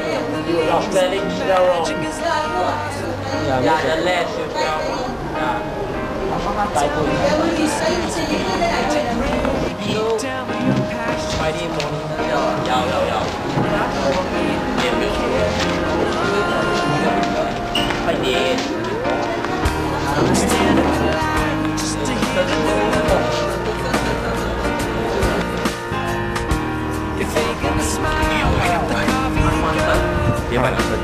You are spelling spell wrong. Yeah, the last you spell. Yeah. 改过一下。快啲望。有。快啲。别买两份。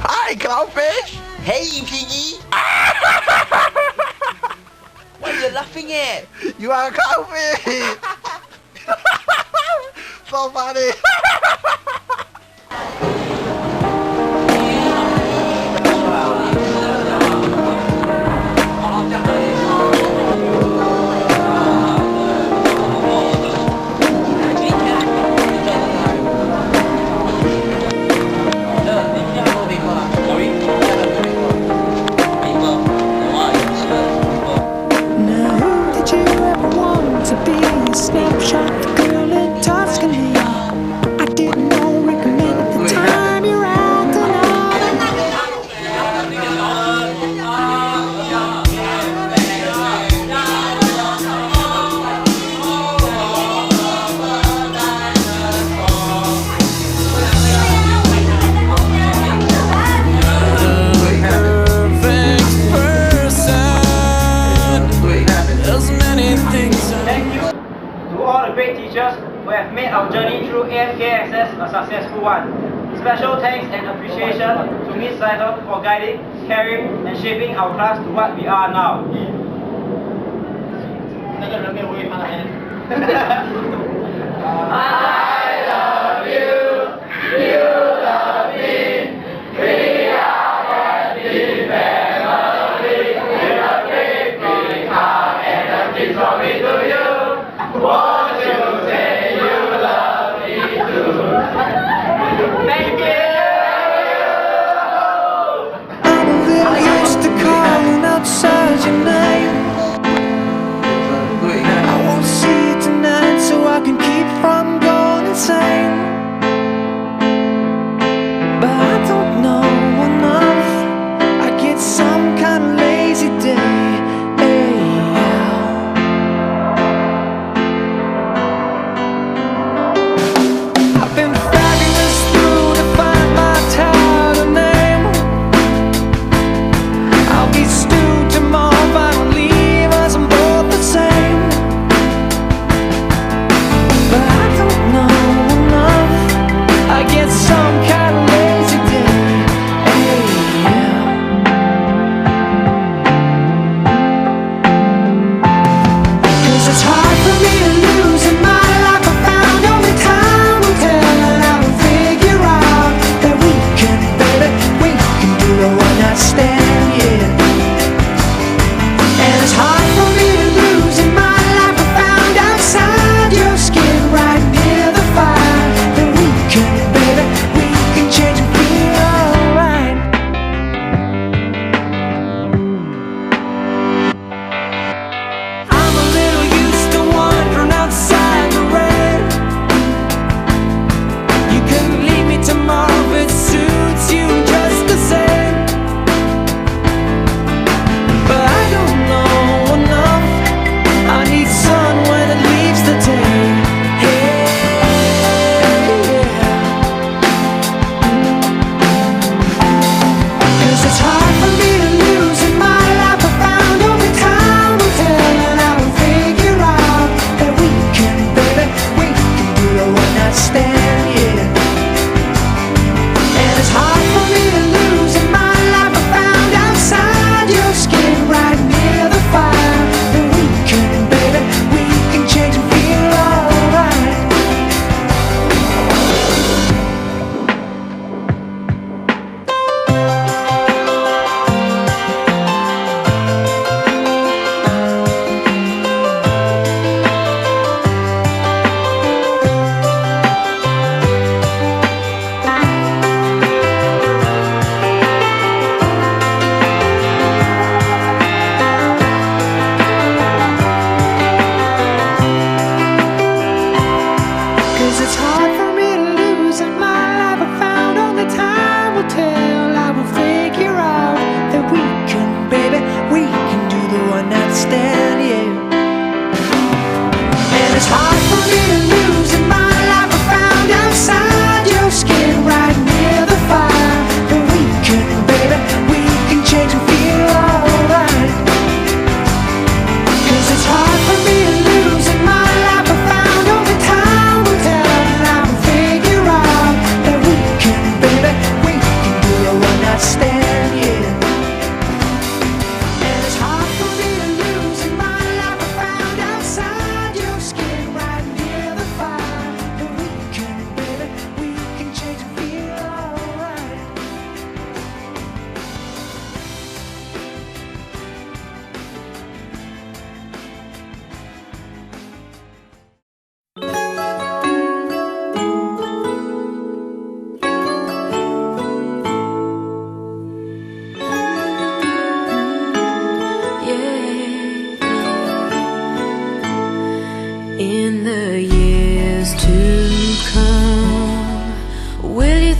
Hi, clownfish! Hey, Piggy! What are you laughing at? You are a clownfish! So funny! Great teachers who have made our journey through AFK Access a successful one. Special thanks and appreciation to Ms. Saito for guiding, caring and shaping our class to what we are now. 那个人没有为他的 I love you, you love me, we are happy family, with a great big heart and a kiss from me to you. Won't you say you love me too? Thank you! I'm really used to calling out such a name. I won't see you tonight so I can keep from going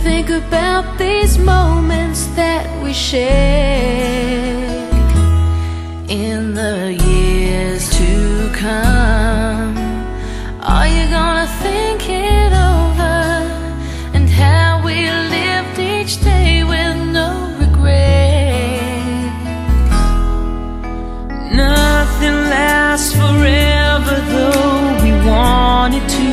think about these moments that we shared in the years to come? Are you gonna think it over and how we lived each day with no regret? Nothing lasts forever, though we want it to.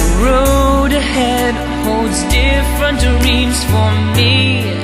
The road ahead holds different dreams for me